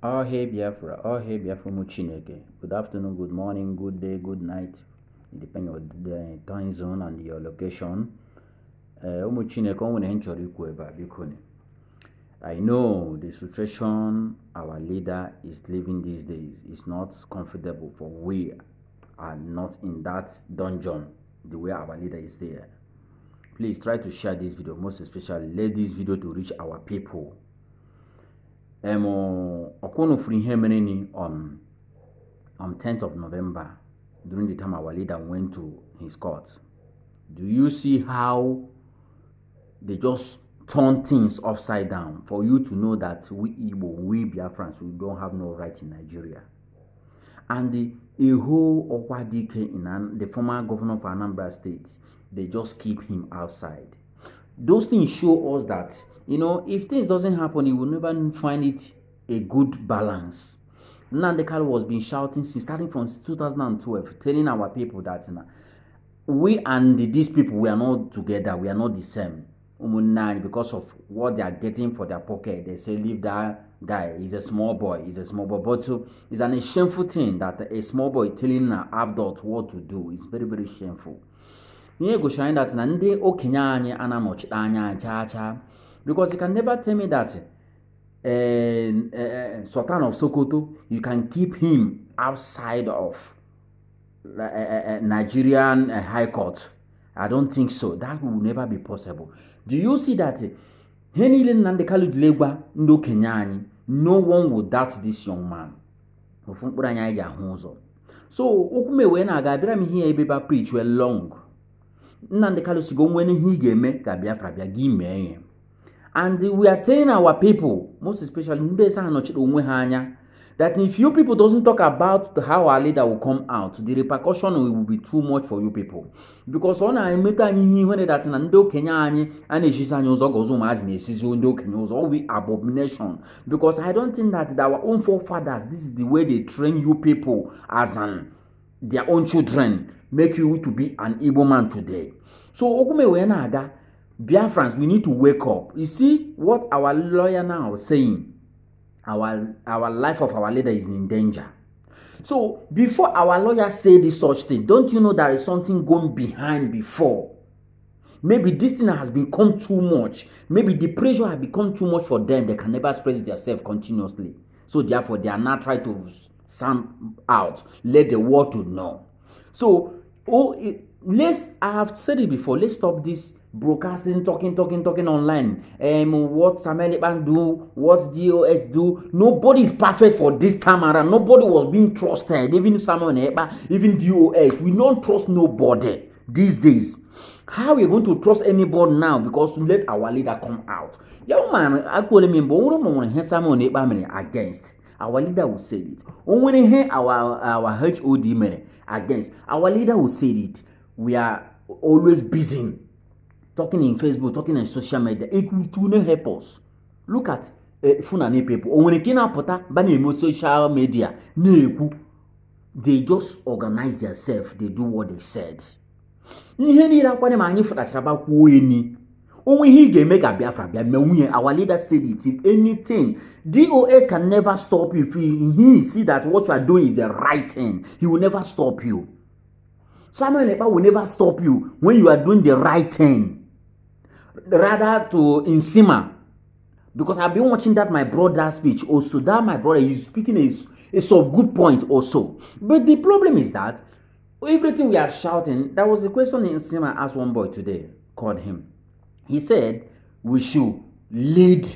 Oh hey Biafra, Muchineke. Good afternoon, good morning, good day, good night. It depends on the time zone and your location. Muchineke, I know the situation our leader is living these days is not comfortable for we are not in that dungeon the way our leader is there. Please try to share this video, most especially let this video to reach our people. Okono Free on 10th of November, during the time our leader went to his court. Do you see how they just turn things upside down for you to know that we Igbo, we Biafrans, we don't have no right in Nigeria? And the Iho Okwadike, the former governor of Anambra State, they just keep him outside. Those things show us that, if things doesn't happen, you will never find it a good balance. Nandekal was been shouting since starting from 2012, telling our people that we and these people, we are not together, we are not the same. Because of what they are getting for their pocket, they say leave that guy. He's a small boy. But it's an shameful thing that a small boy telling an adult what to do. It's very, very shameful. You go shine that nande okenye anyị anamochi anya cha because you can never tell me that Sultan of Sokoto, you can keep him outside of Nigerian High Court. I don't think so. That will never be possible. Do you see that no one will doubt this young man? So okume we na ga bịara m here ebeba preach well long. Nnamdi Kanu si go when he ga-eme ka Biafra bịa gị mee ya. And we are telling our people, most especially ndị sa anochite onwe ha anya, that if you people doesn't talk about how our leader will come out, the repercussion will be too much for you people. Because on I make any when that na ndị okenye anyị a na-ejisi anyị ụzọ gozo ụmụazị na-esizi ndị okenye ụzọ, all we abomination. Because I don't think that our own forefathers, this is the way they train you people as their own children, make you to be an Igbo man today. So okume we na aga Biafrans, we need to wake up. You see what our lawyer now is saying. Our life of our leader is in danger. So before our lawyer say this such thing, don't you know there is something going behind before? Maybe this thing has become too much. Maybe the pressure has become too much for them. They can never express themselves continuously. So therefore, they are not trying to sound out. Let the world to know. So, I have said it before. Let's stop this broadcasting, talking online. What Samuel Ekpan do, what DOS do. Nobody is perfect for this time around. Nobody was being trusted. Even Samuel Ekpan, even DOS. We don't trust nobody these days. How are we going to trust anybody now? Because we let our leader come out. Young man, I call him Samuel Ekpan against. Our leader will say it. When we hear our HOD against, our leader will say it. We are always busy talking in Facebook, talking in social media. It will not help us. Look at Funani people. When it came out, social media, they just organize themselves. They do what they said. Only he can make a Biafra. Our leader said it. If anything, DOS can never stop you. If he see that what you are doing is the right thing, he will never stop you. Samuel Ekpan will never stop you when you are doing the right thing. Rather to Insima, because I've been watching that my brother's speech also. That my brother is speaking is a good point also. But the problem is that everything we are shouting. There was a question Insima asked one boy today. Called him. He said we should lead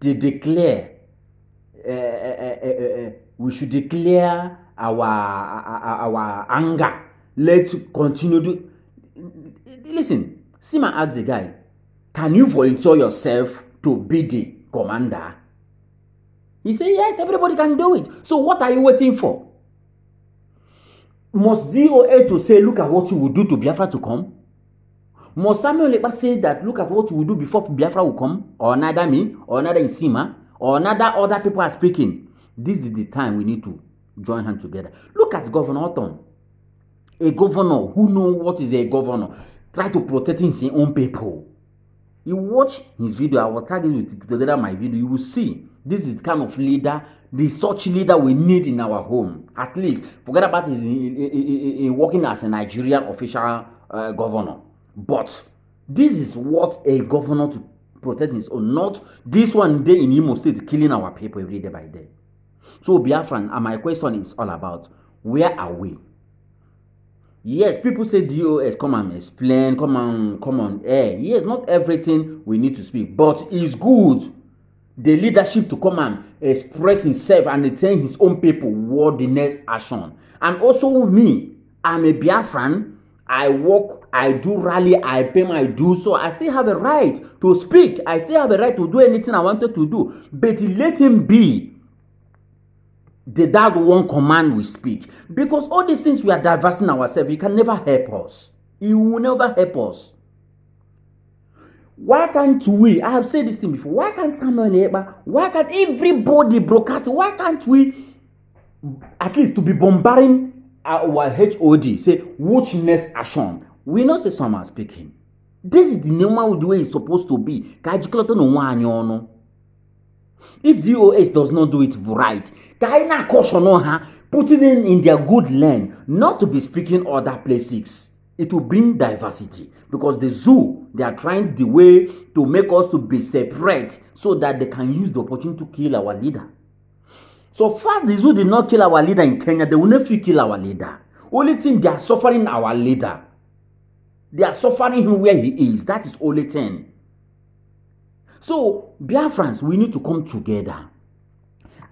the declare. We should declare our anger. Let's continue to listen. Sima asked the guy, "Can you volunteer yourself to be the commander?" He said, "Yes, everybody can do it. So what are you waiting for? Must DOS to say, look at what you will do to Biafra to come? Must Samuel Ekpan say that, look at what you will do before Biafra will come? Or another me, or another Insima, or another other people are speaking? This is the time we need to join hands together. Look at Governor Otton. A governor who knows what is a governor. Try to protect his own people. You watch his video, I will tag it together my video, you will see This is the kind of leader, the such leader we need in our home. At least, forget about his in working as a Nigerian official governor. But this is what a governor to protect his own, not this one day in Imo State killing our people every day by day. So Biafran, and my question is all about, where are we? Yes, people say DOS, come and explain, come on air. Yes, not everything we need to speak, but it's good. The leadership to come and express himself and tell his own people what the next action. And also me, I'm a Biafran. I work, I do rally, I pay my dues, so I still have a right to speak. I still have a right to do anything I wanted to do. But let him be that one command we speak. Because all these things we are diversing ourselves, he can never help us. He will never help us. Why can't we, I have said this thing before, why can't Samuel Eba, why can't everybody broadcast, why can't we, at least to be bombarding our HOD, say, which next action? We not say someone speaking. This is the normal way it's supposed to be. If DOS does not do it right, putting in their good lane, not to be speaking other places. It will bring diversity, because the zoo, they are trying the way to make us to be separate so that they can use the opportunity to kill our leader. So far, the zoo did not kill our leader in Kenya. They will never kill our leader. Only thing, they are suffering our leader. They are suffering him where he is. That is only thing. So, Biafrans, we need to come together.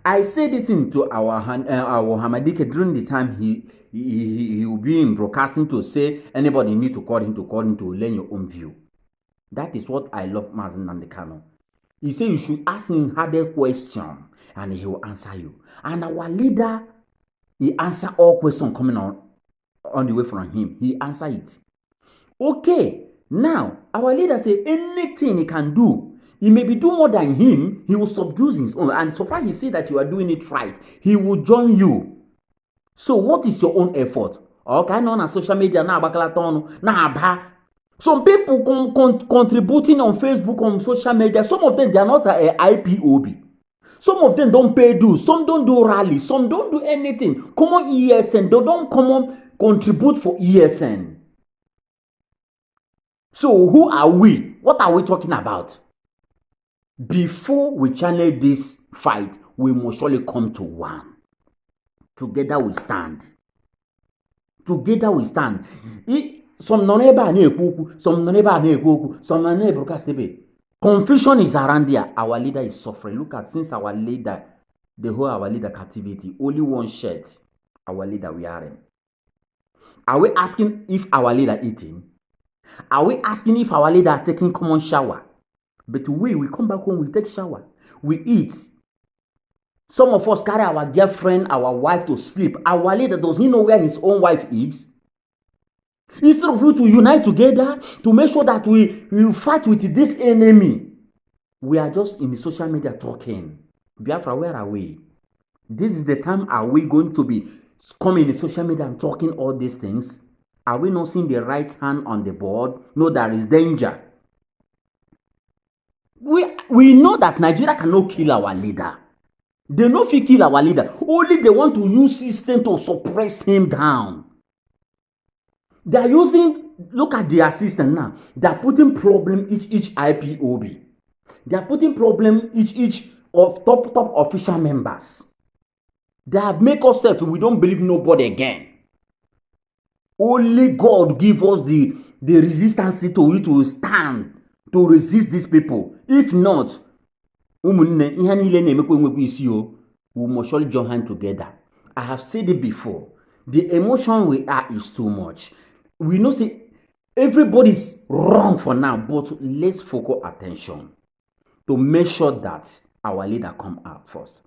I say this thing to our Hamadike during the time he will be in broadcasting to say anybody need to call him to learn your own view. That is what I love Mazen Nandekano. He said you should ask him harder question and he will answer you. And our leader, he answer all questions coming on the way from him. He answer it. Okay, now our leader say anything he can do. He may be doing more than him, he will subdue his own. And so far he see that you are doing it right, he will join you. So what is your own effort? Okay, no, on social media, some people contributing on Facebook, on social media, some of them, they are not a IPOB. Some of them don't pay dues, some don't do rally, some don't do anything. Come on ESN, they don't come on contribute for ESN. So who are we? What are we talking about? Before we channel this fight, we must surely come to one. Together we stand. Together we stand. Some non-eba ne-ekuku, some non-eba ne-ekuku, some non-eba. Confusion is around there. Our leader is suffering. Look at, since our leader, the whole our leader captivity, only one shirt, our leader wearing. Are we asking if our leader eating? Are we asking if our leader taking common shower? But we come back home, we take shower, we eat. Some of us carry our girlfriend, our wife to sleep. Our leader, does he know where his own wife is? Instead of you to unite together to make sure that we fight with this enemy, we are just in the social media talking. Biafra, where are we? This is the time, are we going to be coming in the social media and talking all these things? Are we not seeing the right hand on the board? No, there is danger. We know that Nigeria cannot kill our leader. They know if he kill our leader. Only they want to use system to suppress him down. They are using, look at their system now. They are putting problem each IPOB. They are putting problem each of top official members. They have make us self, we don't believe nobody again. Only God give us the resistance to stand to resist these people. If not, we must surely join hands together. I have said it before. The emotion we are is too much. We know say everybody's wrong for now, but let's focus attention to make sure that our leader come out first.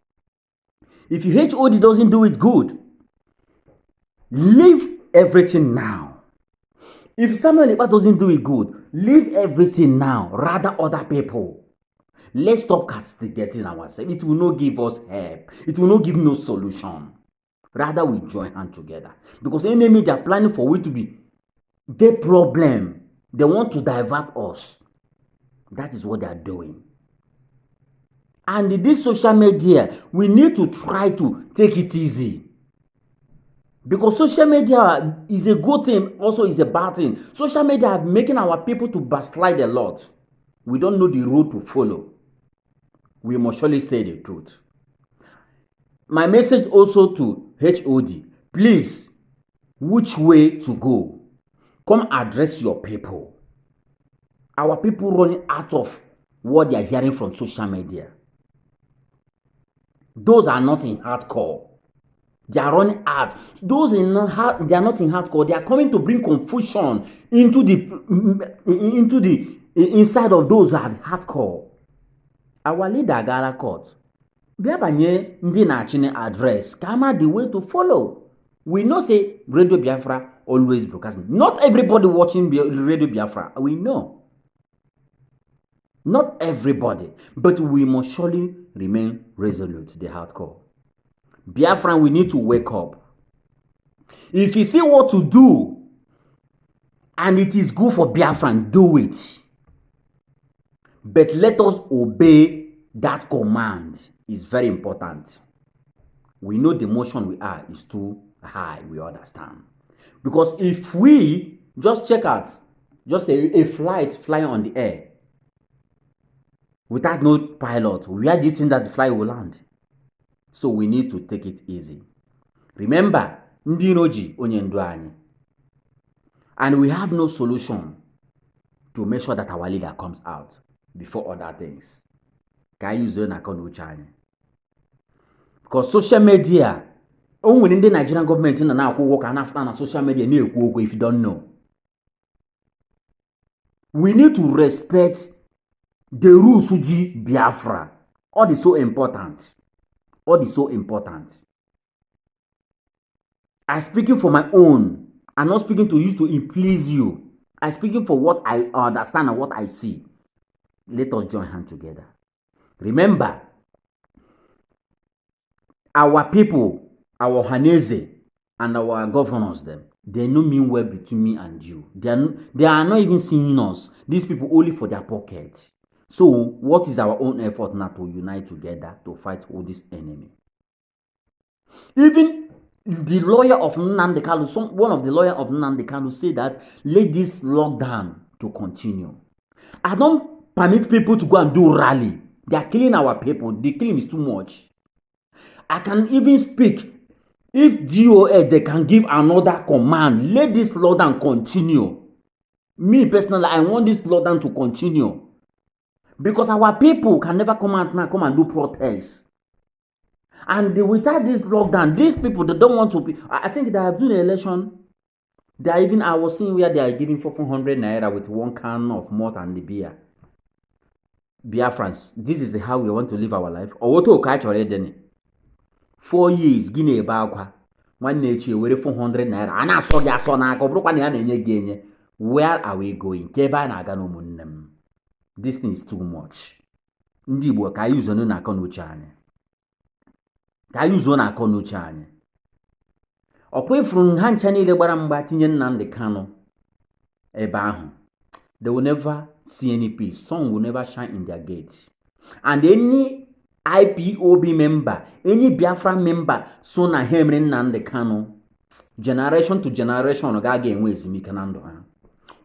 If your HOD doesn't do it good, leave everything now. If someone doesn't do it good, leave everything now. Rather other people. Let's stop castigating ourselves. It will not give us help. It will not give no solution. Rather we join hands together. Because enemy, they are planning for we to be the problem. They want to divert us. That is what they are doing. And this social media, we need to try to take it easy. Because social media is a good thing, also is a bad thing. Social media are making our people to backslide a lot. We don't know the road to follow. We must surely say the truth. My message also to HOD, please, which way to go? Come address your people. Our people running out of what they are hearing from social media. Those are not in hardcore. They are running out. Those they are not in hardcore. They are coming to bring confusion into the inside of those who are hardcore. Our leader gara court. Biabanye ndi na chine address. Kama the way to follow. We know say Radio Biafra always broadcasting. Not everybody watching Radio Biafra. We know. Not everybody. But we must surely remain resolute. The hardcore. Biafran, we need to wake up. If you see what to do, and it is good for Biafran, do it. But let us obey that command. It's very important. We know the motion we are is too high, we understand. Because if we just check out, just a flight flying on the air, without no pilot, where do you think that the flight will land? So we need to take it easy. Remember, ndi noji onye ndu anyị. And we have no solution to make sure that our leader comes out before other things. Ka anyị use na akọ n'uche anyị. Because social media, onwe ndị Nigerian government na akwụ ụgwọ ka na-afụta na social media na-ekwu okwu if you don't know. We need to respect the rules ji Biafra. All is so important. All is so important. I'm speaking for my own. I'm not speaking to you to please you. I'm speaking for what I understand and what I see. Let us join hands together. Remember, our people, our Hanese, and our governors, they know mean well between me and you. They are not even seeing us. These people only for their pockets. So, what is our own effort now to unite together to fight all this enemy? Even the lawyer of Nnamdi Kanu, one of the lawyers of Nnamdi Kanu said that let this lockdown to continue. I don't permit people to go and do rally. They are killing our people. The killing is too much. I can even speak. If DOS, they can give another command. Let this lockdown continue. Me personally, I want this lockdown to continue. Because our people can never come and do protests. And without this lockdown, these people, they don't want to be. I think they have done an election. They are even, I was seeing where they are giving 400 naira with 1 can of malt and the beer. Biafrans, this is how we want to live our life. Or what to catch already? 4 years, Guinea Bakwa. 1 nature, we're 400 naira. And I saw your son. Where are we going? This thing is too much. Ndi Igbo ka use no na akọnuche anyị. Ka use na akọnuche anyị. Ọkwa ifuru ha ncha niile gbara mgba tinye Nnamdi Kanu ebe ahụ. They will never see any peace. Sun will never shine in their gates. And any IPOB member, any Biafra member, so na hemre Nnamdi Kanu, generation to generation ga ga-enwe ezimike na ndụ ha.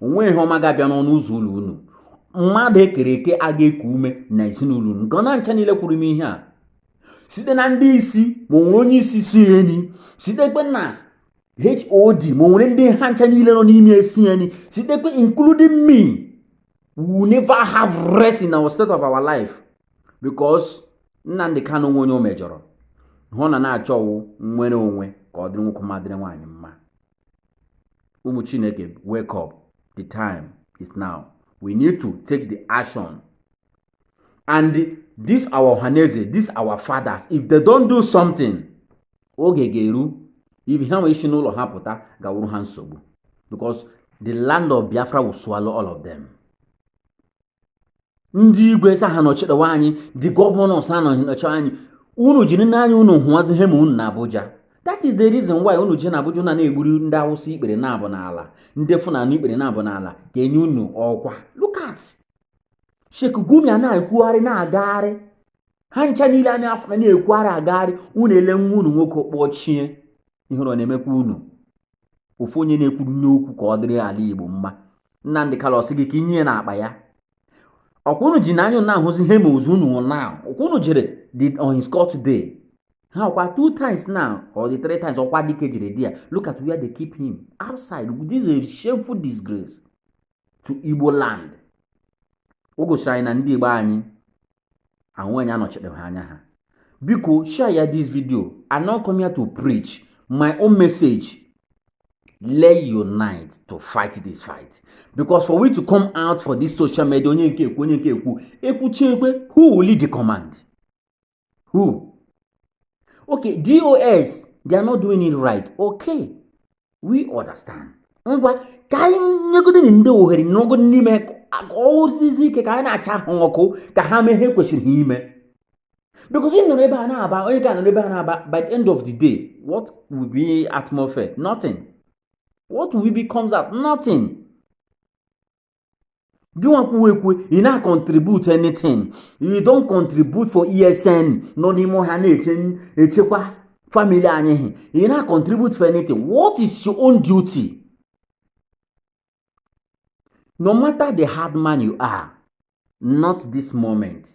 Onwe ihe ọma ga-abịa n'ọnụ ụzọ ụlọ unu. Mmadụ ekereke aga eku ume na ezinụlọ unu. Gọna ncha niile kwuru m ihe a. Site na ndị isi, ma onwe onye isi si eni. Sitekwe na HOD, ma onwere ndị ha ncha niile nọ n'ime esi eni. Sitekwe including me. We will never have rest in our state of our life. Because Nnamdi Kanu nwe onye o mejọrọ. Hụ na na-achọwụ nwere onwe ka ọ dịrị nwoke ma dịrị nwaanyị mma. Ụmụ Chineke, wake up. The time is now. We need to take the action. And this our Hanese, this our fathers, if they don't do something, if you have no haputa, gawuru hansobu. Because the land of Biafra will swallow all of them. Ndi igwe sa hanochede wanyi, the governors hanochede wanyi, unu jini nanyi unu huwazi hemu unu na Abuja. That is the reason why unu jina Abuja na eguri nda usi ikpere na abo na ala. Ndefu na ikpere na abo na ala. Kenye unu okwa. Look at. Sheikh Gumi na ekwughari na agagharị. Hancha niile anya afọ na-ekwara agari unu ele nwa unu nwoke kpọchie ihe ọ na-emekwa unu. Ofu onye na-ekwuru n'okwu ka ọ dịrị ala Igbo mma. Nnamdi Kanu sị gị ka inye na akpa ya. Ọkwa unu ji n'anya na ahụzi ihe ma ozu unu now. Ọkwa unu jere on his court day. Ha ọkwa 2 times now or the 3 times ọkwa dike jere dia. Look at where they keep him outside. This is a shameful disgrace to Igbo land. O gosiri na ndị Igbo anyị anwenye anọchite ha anya ha. Biko share this video. I'm not come here to preach. My own message. Let's unite to fight this fight. Because for we to come out for this social media, who will lead the command? Who? Okay, DOS, they are not doing it right. Okay, we understand. Because by the end of the day, what will be atmosphere? Nothing. What will be comes out? Nothing. You not contribute anything. You don't contribute for ESN. No more family. You not contribute for anything. What is your own duty? No matter the hard man you are, not this moment.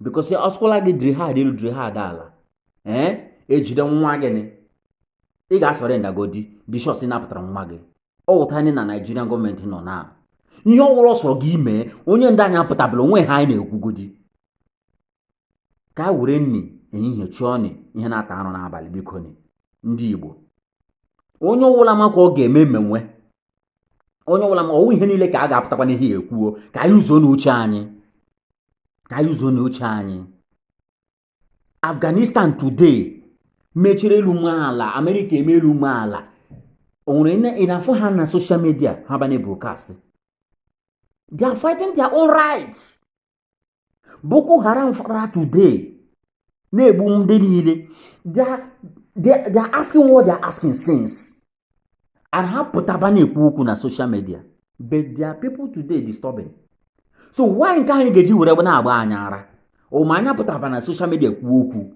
Because you ask like the hard. Ejidon wagene. Ị ga-surrender godi the shots na-apụtara nwa gị. Ọ wụtani na Nigerian gọọmenti nọ na. Ihe ọwụrụ sọrọ gị ime, onye ndị anya pụtabụla onwe ha anyị na-ekwu godi. Ka were nni ehihie chọọ ni ihe na-ata arụ n'abalị biko ni ndị Igbo. Onye ọwụla maka ọ ga-eme menwe. Onye ọwụla ma ọwụ ihe niile ka a ga-apụtakwa n'ihe ekwuo ka anyị uzo n'uche anyị. Ka anyị uzo n'uche anyị. Afghanistan today mechiri elu maala, America emelu maala. Onwere ina-afụ ha na social media ha bana broadcast. They are fighting their own rights. Boko Haram fara today. Na-egbu ndị niile. They are asking what they are asking since. And ha pụtaba na-ekwu okwu na social media. But there are people today disturbing. So why nke anyị ga-eji were na-agba anya ara? O ma anya pụtaba na social media ekwu okwu.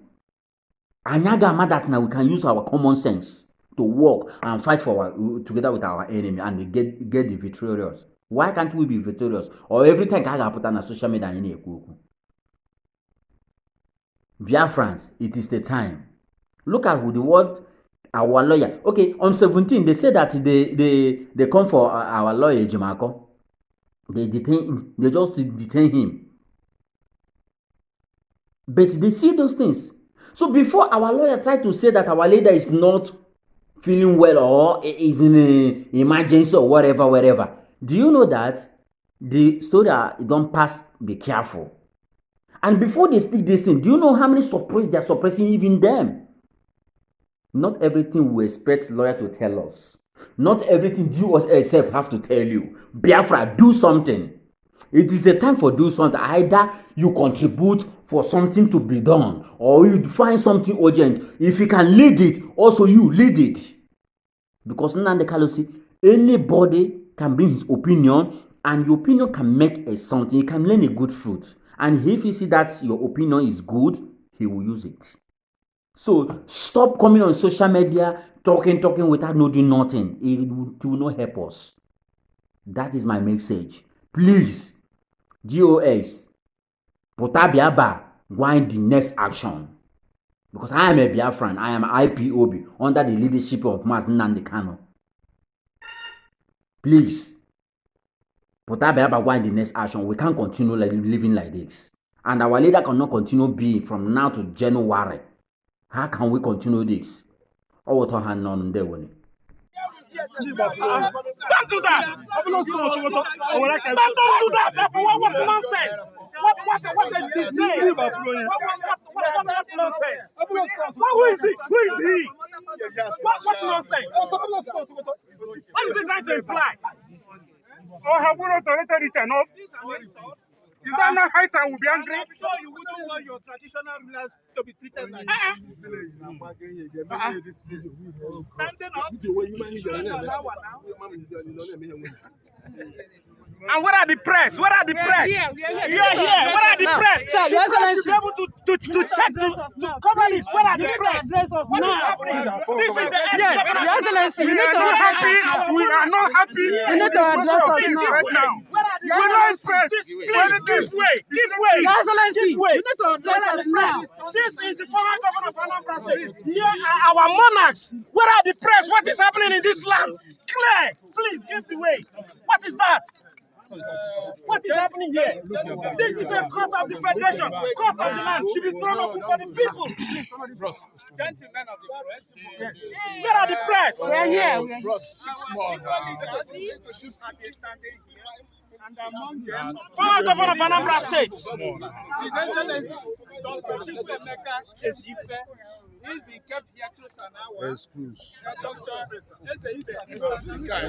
Anyaga that now we can use our common sense to work and fight together with our enemy and get the victorious. Why can't we be victorious? Or every time I put on a social media in Biafrans, it is the time. Look at the word our lawyer. Okay, on 17 they say that they come for our lawyer Jimako. They detain him. They just detain him. But they see those things. So before our lawyer tried to say that our leader is not feeling well or is in an emergency or whatever, do you know that the story don't pass? Be careful. And before they speak this thing, do you know how many suppress they are suppressing even them? Not everything we expect lawyer to tell us. Not everything you yourself have to tell you. Biafra, do something. It is the time for do something. Either you contribute for something to be done, or you find something urgent. If you can lead it, also you lead it. Because Nnamdi Kanu, anybody can bring his opinion, and your opinion can make a something. You can learn a good fruit. And if you see that your opinion is good, he will use it. So stop coming on social media, talking without doing nothing. It will not help us. That is my message. Please. DOS, Potabiaba, wind the next action. Because I am a Biafran, I am IPOB under the leadership of Mas Nnamdi Kanu. Please, Potabiaba, wind the next action. We can't continue living like this. And our leader cannot continue being from now to January. How can we continue this? Don't do that! Don't do that! What nonsense! What is this? What nonsense? Who is he? Who is he? What nonsense? What is he trying to imply? Or have we not tolerated it enough? Is that not high time we'll be angry? I'm sure you wouldn't want your traditional rulers to be treated like Standing up, you don't allow now. And where are the press? Where are the press? We are here. Where are the press? Sir, Your Excellency. To be able to check, to cover this. Where are the press? What is now. happening? This is the Yes, Your Excellency. You need to happy. We are not happy. You need to address us now. Right now. Where are the Your press? This way. Your Excellency, you need to address us now. This is the former governor of Anambra State. Here are our monarchs. Where are the press? What is happening in this land? Clear. Please give the way. What is that? What is happening here? This is a court of the federation. Court of the land should be thrown open for the people. Gentlemen of the press. Where are the press? We are here. And among them, Former governor of Anambra State. His Excellency Dr. Chikwemeka Ezife is being kept here close to an hour. Excuse. This guy, a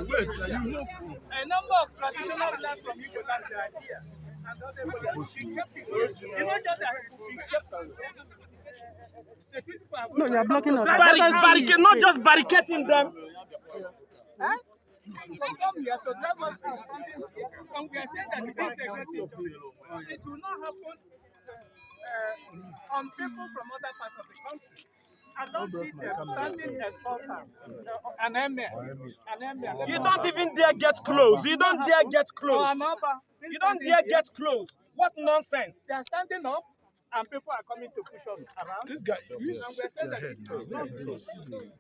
number of traditional rulers from Igbo land are here. And other you know just that No, you are blocking us. Barricade, not just barricading them. Huh? So come here to drive us to standing here, and we are saying that it is aggressive. It will not happen on people from other parts of the country. I don't see them standing as an emir. You don't even dare get close. You don't dare get close. You don't dare get close. What nonsense. They are standing up, and people are coming to push us around. This guy, you shake your head now.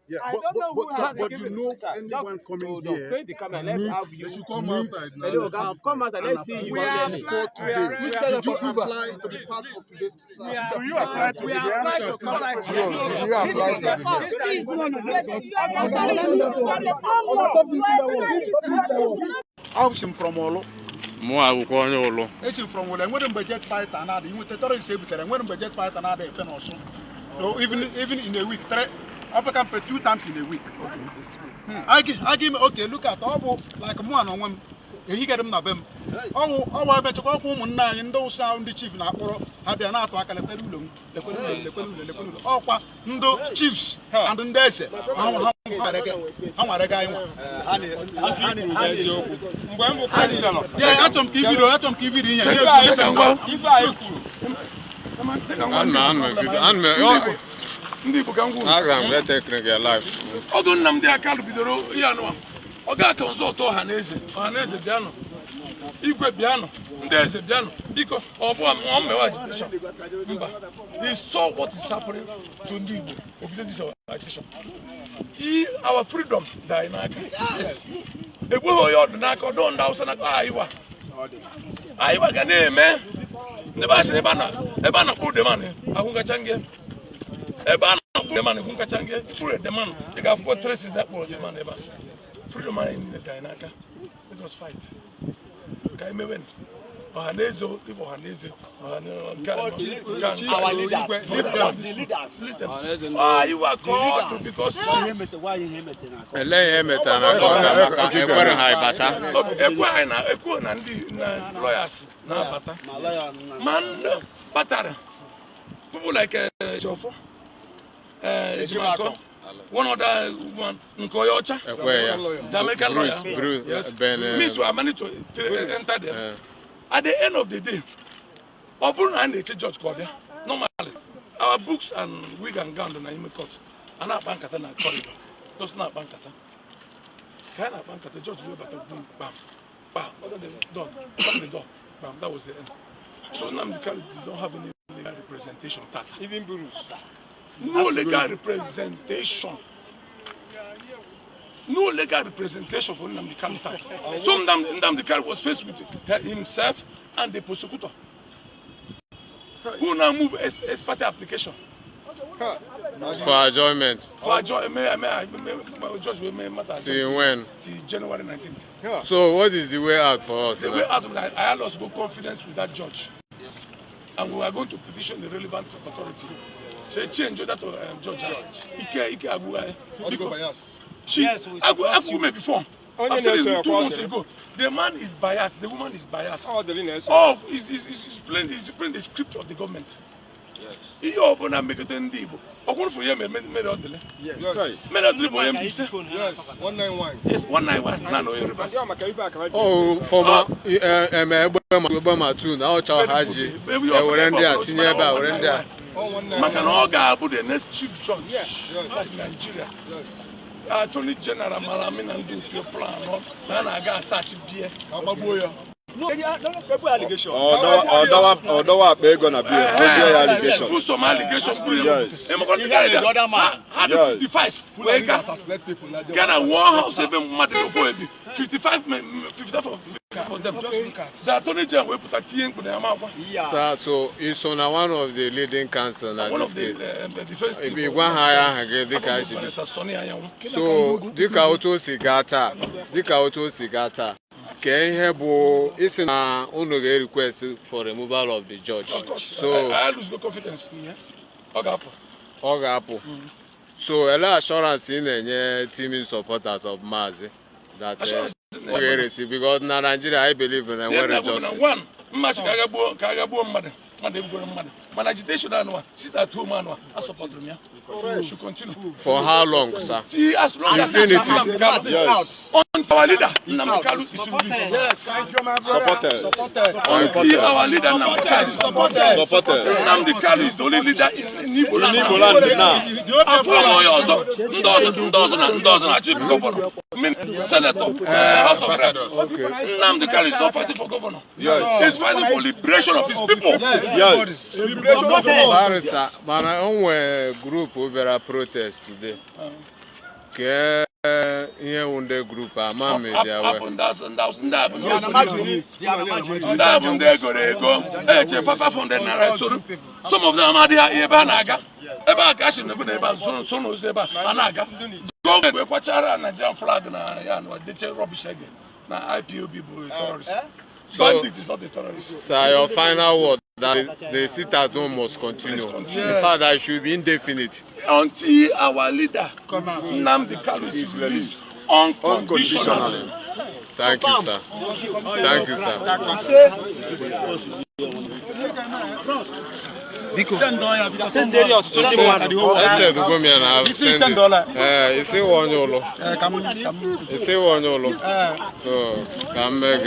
Yeah, I don't know who has but given you know it. anyone coming here Face the camera. Let's have you. they should come outside now. Hello, come outside. Let's see you. We are For today, Which kind of did you approval? apply to be part of today's We are applied to come back here. I'm from Olo. I'm from Olo. When budget fight another, you will tell us and when budget fight another, so even in a week, I can pay 2 times in a week. I give okay, look at all like one on one. He get him na bem. Oh, I bet you go home na in those sound the chief na akporo abia na ato aka le pelulu. Oh, kwa ndo chiefs and ndese. Ha warega inwa. Yeah, atom kiviro nya. Ndị Igbo ka ngwu agram let take your life. Ogo Nnamdi Akalu bidoro ihe anụwa. Ọ ga-aka nzọ ụtọ ọhaneze bịanụ. Igwe bịanụ, ndị eze bịanụ. Biko, ọ bụ mmewa agitation. Mba, he saw what is happening to ndị Igbo. Obido this agitation. Our freedom dị n'aka. Yes. Egbughị onye ọdụ n'aka, ọdụ ndị Hausa n'aka Ayiwa. Ayiwa ga na-eme. Ndị be asị ebe a na-akpụ udemanị ahụgacha nge. Ebe a na-akpụ udemanị ahụgacha nge. Ikpuru edemanị, ị ga-afụkwa traces na-akpụrụ udemanị ebe a. Freedom in the Dainaka. Let us fight. Okay, me win. Ohanezo, leave Ohaneze. Our leaders. You are called because Ele Ekwe na ndị lawyers na bata. Man, batara. People like Jofo, Ejimako. One other one, Nkoyocha, the American lawyer. Yes. Me too, I managed to enter there. At the end of the day, Obun and the Judge Kobia, normally, our books and wig and gown in the court, and our bank at a corridor. Just not bank at a. Can I bank at the judge? We better boom, bam, bam, other than door, bam, the door, bam, that was the end. So now the don't have any legal representation. Even Bruce. No legal representation. No legal representation for Nnamdi Kanu. So Nnamdi Kanu was faced with himself and the prosecutor, who now move as part of application for adjournment. For adjournment, judge will make matter. Till when? Till January 19th. So what is the way out for us? The way out of that, I had lost confidence with that judge, and we are going to petition the relevant authority. Say change that judge. Ike Aguaye. She asked you before. I've said it 2 months ago. The man is biased. The woman is biased. Oh, the oh, he's playing the script of the government. ihe ọbụla megide ndị Igbo ọkwụrụ fụ ihe mere ọdịle mere ọdịle bụ onye Mbaise. Yes, 191. Yes, 191 na onye Rivers. Oh, former Ebema too. Now Haji, were ndị a tinye ebe a, were ndị a. Maka na ọ ga-abụ the next chief judge in Nigeria. Attorney General Malami na ndị otu plan na na-aga search bie. Agbagbuo ya. Odawa akpa ego na bill. Allegation. Full some allegations. Yes. The other man had 55. Where Ghana one house even mmadụ no 55 for them. The Attorney General will put a key in the amount. Sir, so it's on one of the leading counsel one of the defense people. One higher so dịka otu sigata ka ihe bụ isi na unu ga-request for removal of the judge. So I lose no confidence. Yes. Ọ ga-apụ. So ele assurance ị na-enye teaming supporters of Mazi that we receive, because na Nigeria I believe in where justice. One match ka ga gbuo mmadụ egbugoro mmadụ. But agitation anwa sit at home anwa I support them. Yeah. Should continue. For how long, sir? See, as long as yes. On our leader, Namikalu is Yes, thank you, my brother. Supported. Our leader, Namikalu. Supported. Namikalu is the only leader in Igbo land now. And from Oyo, Senator, House of Reps. Namikalu is not fighting for governor. Yes. He's fighting for liberation of his people. Yes. Liberation of us. Man, I own group over protest today. Ke ihe wunde group ama media we. Some of them are there ebe na-aga. Ebe a ka shi nebu na ebe so no ebe a na-aga. Go we kwachara Nigerian flag na ya no dey rubbish again. Na IPOB bụ terrorist. Bandit is not a terrorist. Sir, your final word that the sit-at-home must continue. Yes. In fact, that should be indefinite. Until our leader, Nnamdi Kanu, is released unconditionally. Thank you, sir. Thank you, sir. Send area to I said, go me and have send it. You see one yolo. You see one yolo. So, come back.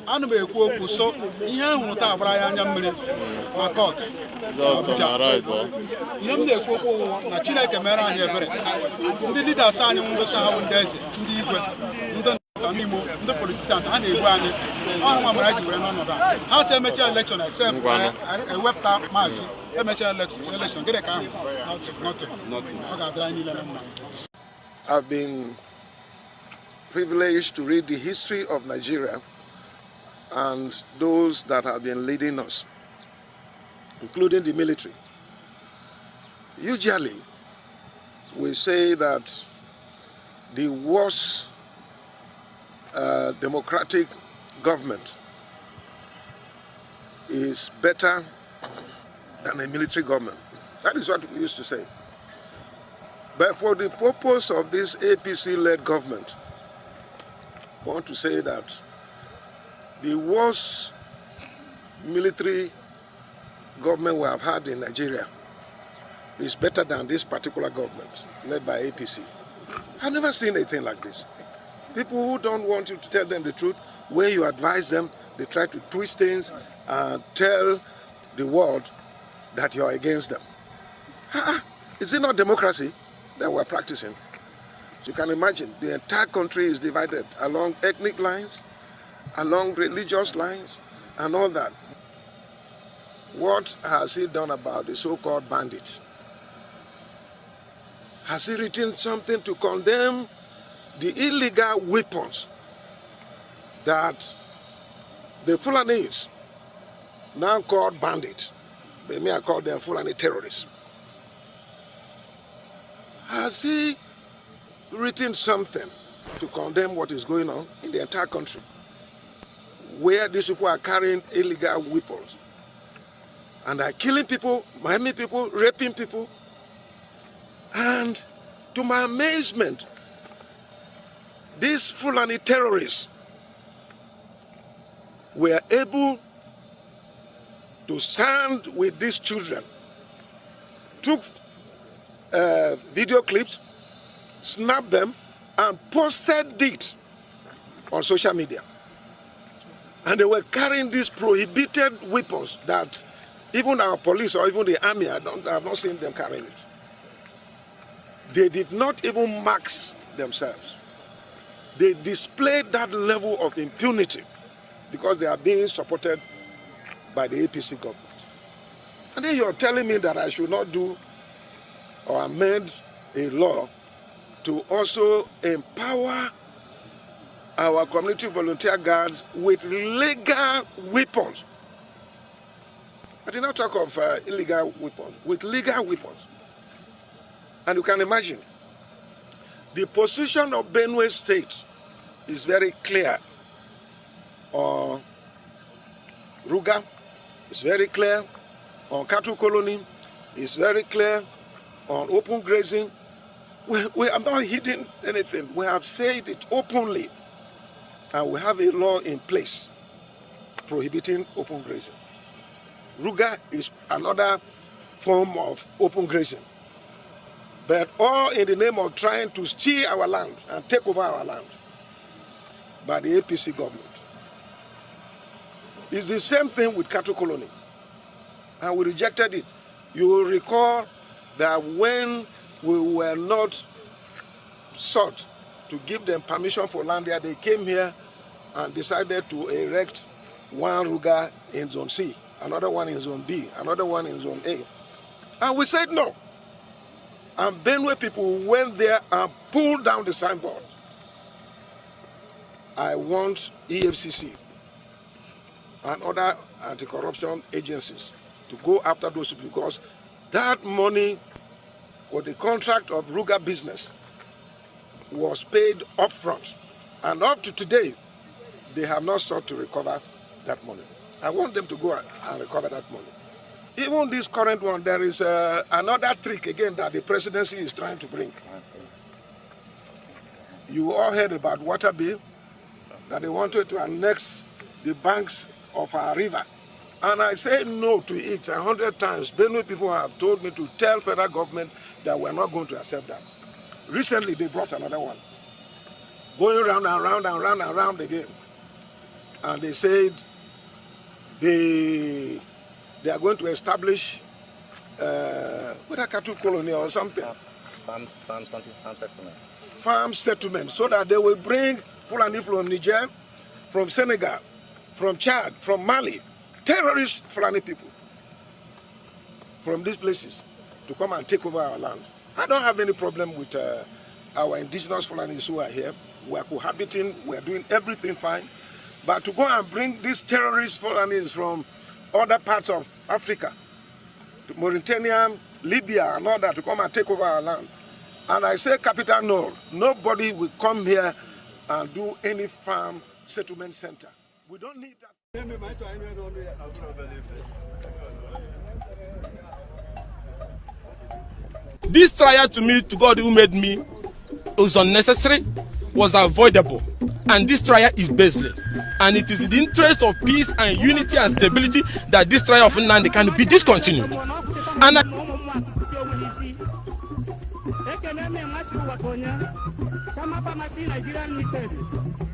Anu be ekwu okwu so ihe ahụ taa agbara ya anya mmiri na court. Ihe m na-ekwu okwu na Chineke mere anyị ebere. Ndị leaders anyị ngosi ha bụ ndị eze, ndị igwe, ndị n'Imo, ndị politicians ha na-egbu anyị. Ọhụ nwa mara ji were n'ọnọdụ a. Ha si emecha election except ewepụta maazị emecha election gịnị ka ahụ? Nothing. Ọ ga-adịrị anyị niile na mma. I've been privileged to read the history of Nigeria and those that have been leading us, including the military. Usually, we say that the worst democratic government is better than a military government. That is what we used to say. But for the purpose of this APC-led government, I want to say that the worst military government we have had in Nigeria is better than this particular government led by APC. I've never seen anything like this. People who don't want you to tell them the truth, when you advise them, they try to twist things and tell the world that you're against them. Is it not democracy that we're practicing? You can imagine the entire country is divided along ethnic lines, along religious lines, and all that. What has he done about the so-called bandits? Has he written something to condemn the illegal weapons that the Fulanis, now called bandits, they may have called them Fulani terrorists? Has he written something to condemn what is going on in the entire country, where these people are carrying illegal weapons and are killing people, maiming people, raping people. And to my amazement, these Fulani terrorists were able to stand with these children, took video clips, snapped them, and posted it on social media. And they were carrying these prohibited weapons that even our police or even the army, I have not seen them carrying it. They did not even mask themselves. They displayed that level of impunity because they are being supported by the APC government. And then you're telling me that I should not do or amend a law to also empower our community volunteer guards with legal weapons. I did not talk of illegal weapons, with legal weapons. And you can imagine, the position of Benue State is very clear on Ruga, it's very clear on cattle colony, it's very clear on open grazing. We have not hidden anything. We have said it openly. And we have a law in place prohibiting open grazing. Ruga is another form of open grazing. But all in the name of trying to steal our land and take over our land by the APC government. It's the same thing with cattle colony. And we rejected it. You will recall that when we were not sought to give them permission for land there, they came here and decided to erect one Ruga in Zone C, another one in Zone B, another one in Zone A. And we said no. And Benue people went there and pulled down the signboard. I want EFCC and other anti-corruption agencies to go after those people because that money for the contract of Ruga business was paid upfront. And up to today, they have not sought to recover that money. I want them to go and recover that money. Even this current one, there is another trick again that the presidency is trying to bring. You all heard about water bill, that they wanted to annex the banks of our river. And I said no to it 100 times. Benue people have told me to tell federal government that we're not going to accept that. Recently, they brought another one, going round and round and round and round again. And they said they are going to establish a cattle colony or something. Farm settlement. Farm settlement, so that they will bring Fulani from Niger, from Senegal, from Chad, from Mali, terrorist Fulani people from these places to come and take over our land. I don't have any problem with our indigenous Fulanis who are here. We are cohabiting, we are doing everything fine. But to go and bring these terrorist Fulanis from other parts of Africa, to Mauritania, Libya, and all that, to come and take over our land. And I say, capital no, nobody will come here and do any farm settlement center. We don't need that. This trial to me, to God who made me, was unnecessary, was avoidable. And this trial is baseless. And it is in the interest of peace and unity and stability that this trial of Nnamdi can be discontinued. And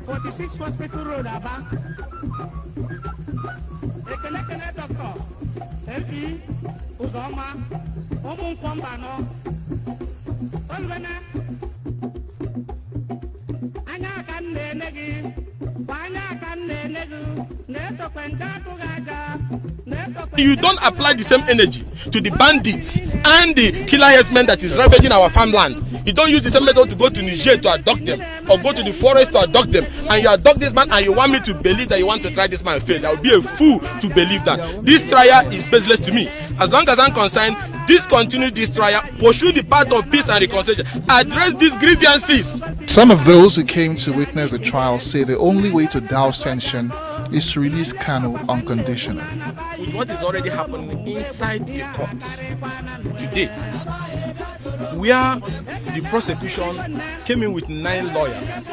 46 Hospital Road, Aba. Ekele doctor. LP Uzoma. Omun Kwambano. Olvena. Anya kan nenegi. Anya kan nenegu. Neso kwenda tugaga. You don't apply the same energy to the bandits and the killer herdsmen that is ravaging our farmland. You don't use the same method to go to Niger to abduct them or go to the forest to abduct them. And you abduct this man and you want me to believe that you want to try this man fail. I would be a fool to believe that. This trial is baseless to me. As long as I'm concerned, discontinue this trial, pursue the path of peace and reconciliation, address these grievances. Some of those who came to witness the trial say the only way to douse tension is to release Kanu unconditionally. what is already happening inside the court today, where the prosecution came in with 9 lawyers,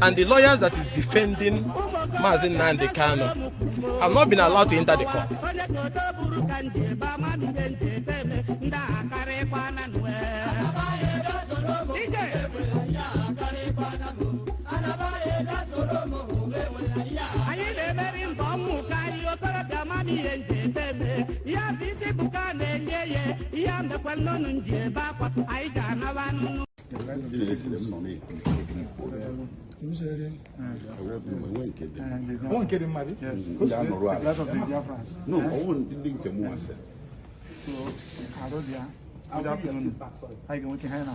and the lawyers that is defending Mazi Nnamdi Kanu have not been allowed to enter the court. No, I won't think the more. So, good afternoon. I can work in hand.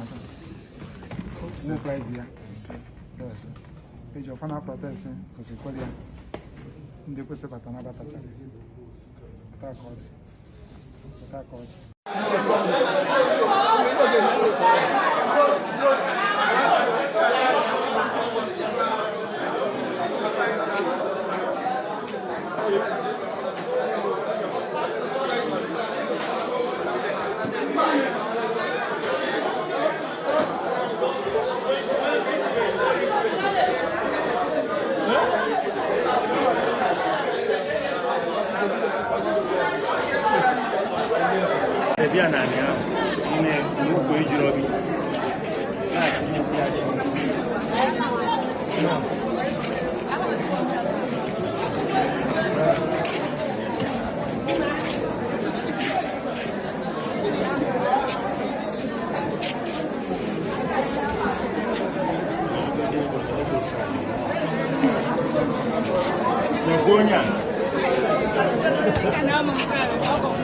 Surprise here. Yes. Page of an protesting because you call you. The person at another touch. Attack.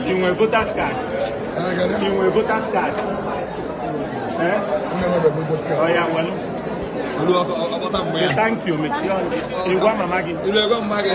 You will voter's card. You will voter's card. Oh yeah, well. Thank you, Michigan. You want my Maggie? You want Maggie?